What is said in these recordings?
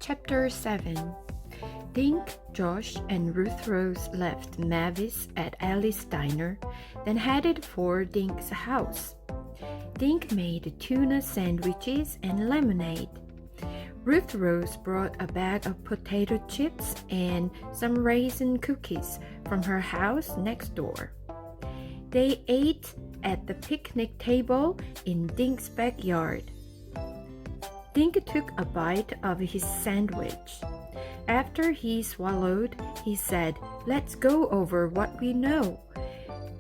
Chapter 7. Dink, Josh, and Ruth Rose left Mavis at Alice's diner, then headed for Dink's house. Dink made tuna sandwiches and lemonade. Ruth Rose brought a bag of potato chips and some raisin cookies from her house next door. They ate at the picnic table in Dink's backyard. Dink took a bite of his sandwich. After he swallowed, he said, "Let's go over what we know."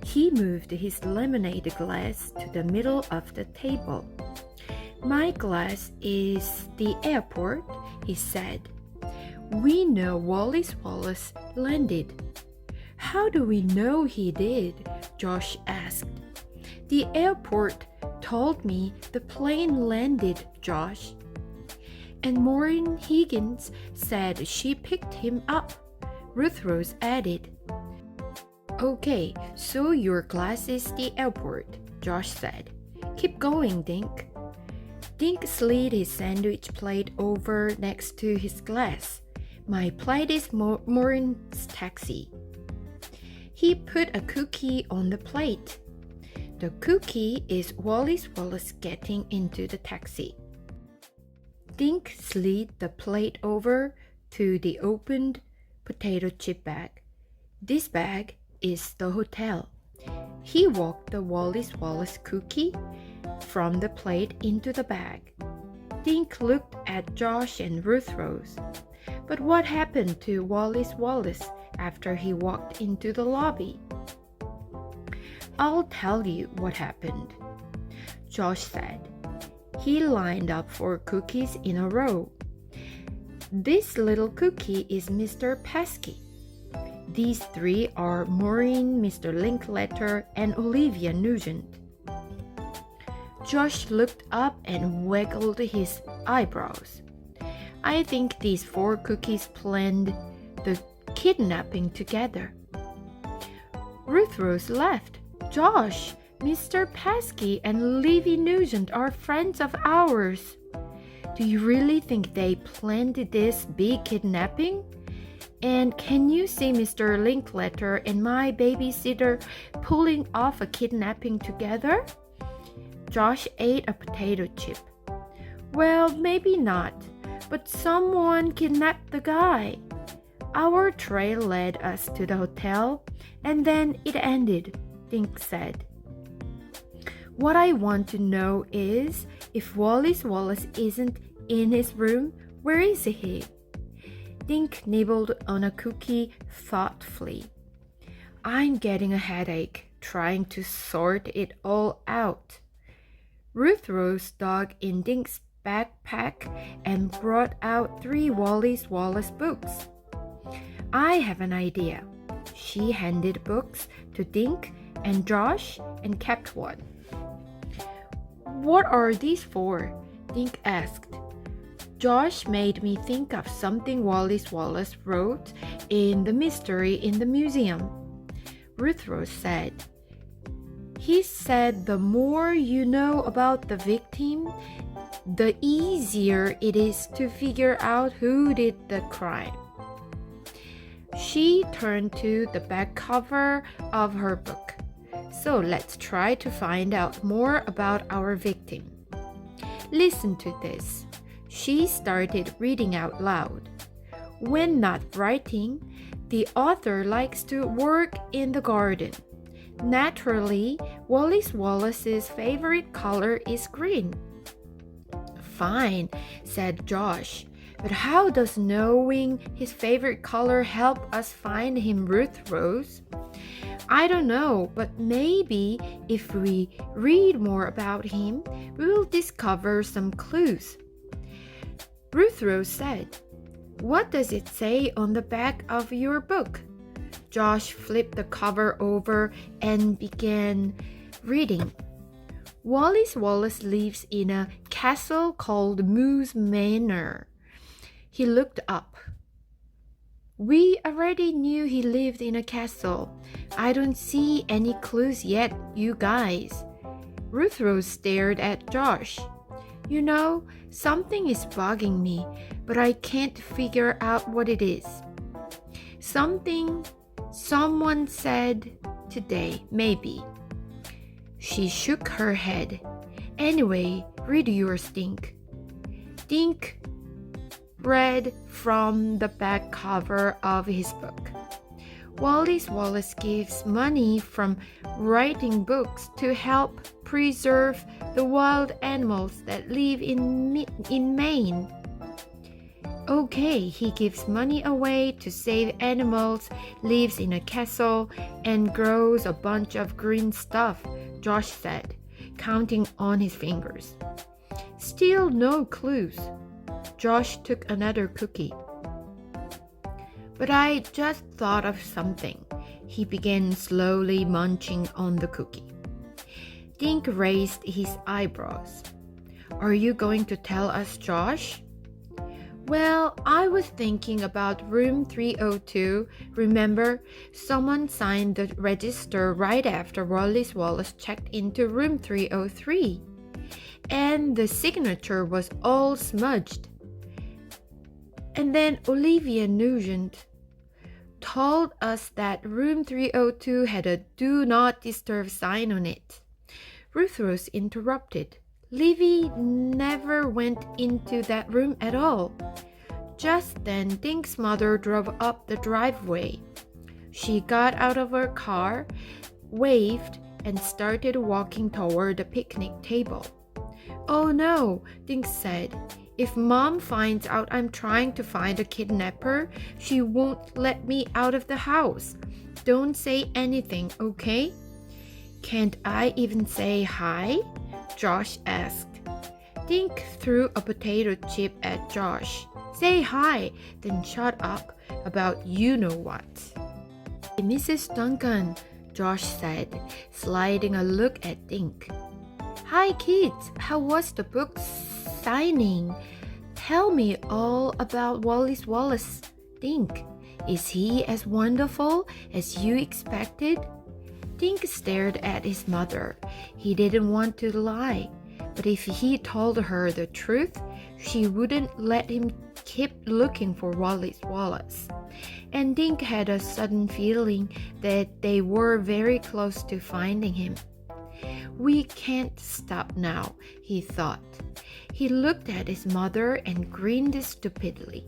He moved his lemonade glass to the middle of the table. "My glass is the airport," he said. "We know Wallace Wallace landed." "How do we know he did?" Josh asked. "The airport told me the plane landed, Josh." "And Maureen Higgins said she picked him up," Ruth Rose added. "Okay, so your glass is the airport," Josh said. "Keep going, Dink." Dink slid his sandwich plate over next to his glass. "My plate is Maureen's taxi." He put a cookie on the plate. "The cookie is Wallace Wallace getting into the taxi." Dink slid the plate over to the opened potato chip bag. "This bag is the hotel." He walked the Wallace Wallace cookie from the plate into the bag. Dink looked at Josh and Ruth Rose. "But what happened to Wallace Wallace after he walked into the lobby?" "I'll tell you what happened," Josh said. He lined up 4 cookies in a row. "This little cookie is Mr. Pesky. These 3 are Maureen, Mr. Linkletter, and Olivia Nugent." Josh looked up and waggled his eyebrows. "I think these 4 cookies planned the kidnapping together." Ruth Rose laughed. "Josh, Mr. Pesky and Olivia Nugent are friends of ours. Do you really think they planned this big kidnapping? And can you see Mr. Linkletter and my babysitter pulling off a kidnapping together?" Josh ate a potato chip. "Well, maybe not, but someone kidnapped the guy. Our trail led us to the hotel, and then it ended," Dink said. "What I want to know is, if Wallace Wallace isn't in his room, where is he?" Dink nibbled on a cookie thoughtfully. "I'm getting a headache trying to sort it all out." Ruth Rose dug in Dink's backpack and brought out 3 Wallace Wallace books. "I have an idea." She handed books to Dink and Josh and kept one. "What are these for?" Dink asked. "Josh made me think of something Wallace Wallace wrote in The Mystery in the Museum," Ruth Rose said. "He said the more you know about the victim, the easier it is to figure out who did the crime." She turned to the back cover of her book. "So let's try to find out more about our victim. Listen to this." She started reading out loud. "When not writing, the author likes to work in the garden. Naturally, Wallace Wallace's favorite color is green." "Fine," said Josh. "But how does knowing his favorite color help us find him, Ruth Rose?" "I don't know, but maybe if we read more about him, we will discover some clues." Ruth Rose said, "What does it say on the back of your book?" Josh flipped the cover over and began reading. "Wallace Wallace lives in a castle called Moose Manor." He looked up. "We already knew he lived in a castle. I don't see any clues yet, you guys." Ruth Rose stared at Josh. You know, something is bugging me, but I can't figure out what it is. Something someone said today, maybe. She shook her head. Anyway, read yours, Dink. Dink read from the back cover of his book. Wallace Wallace gives money from writing books to help preserve the wild animals that live in Maine. Okay, he gives money away to save animals, lives in a castle, and grows a bunch of green stuff, Josh said, counting on his fingers. Still no clues. Josh took another cookie. But I just thought of something. He began slowly munching on the cookie. Dink raised his eyebrows. Are you going to tell us, Josh? Well, I was thinking about room 302. Remember, someone signed the register right after Wallace Wallace checked into room 303. And the signature was all smudged. And then Olivia Nugent told us that room 302 had a do not disturb sign on it. Ruth Rose interrupted. Livy never went into that room at all. Just then, Dink's mother drove up the driveway. She got out of her car, waved, and started walking toward the picnic table. Oh no, Dink said. If Mom finds out I'm trying to find a kidnapper, she won't let me out of the house. Don't say anything, okay? Can't I even say hi? Josh asked. Dink threw a potato chip at Josh. Say hi, then shut up about you-know-what. Mrs. Duncan, Josh said, sliding a look at Dink. Hi kids, how was the book signing? Tell me all about Wallace Wallace. Dink, is he as wonderful as you expected? Dink stared at his mother. He didn't want to lie, but if he told her the truth, she wouldn't let him keep looking for Wallace Wallace. And Dink had a sudden feeling that they were very close to finding him. We can't stop now, he thought. He looked at his mother and grinned stupidly.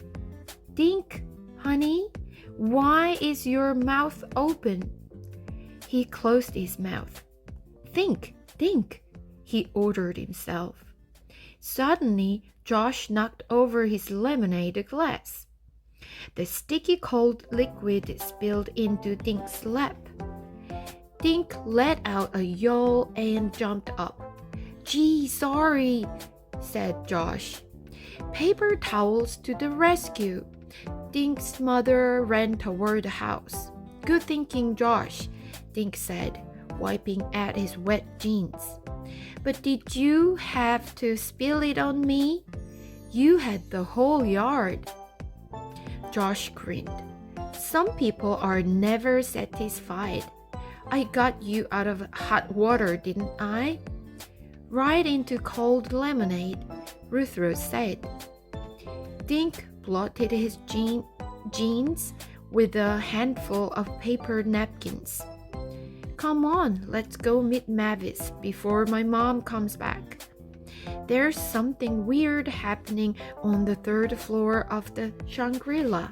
Dink, honey, why is your mouth open? He closed his mouth. Think, he ordered himself. Suddenly, Josh knocked over his lemonade glass. The sticky cold liquid spilled into Dink's lap. Dink let out a yawl and jumped up. Gee, sorry, said Josh. Paper towels to the rescue. Dink's mother ran toward the house. Good thinking, Josh, Dink said, wiping at his wet jeans. But did you have to spill it on me? You had the whole yard. Josh grinned. Some people are never satisfied. I got you out of hot water, didn't I? Right into cold lemonade, Ruth Rose said. Dink blotted his jeans with a handful of paper napkins. Come on, let's go meet Mavis before my mom comes back. There's something weird happening on the third floor of the Shangri-La.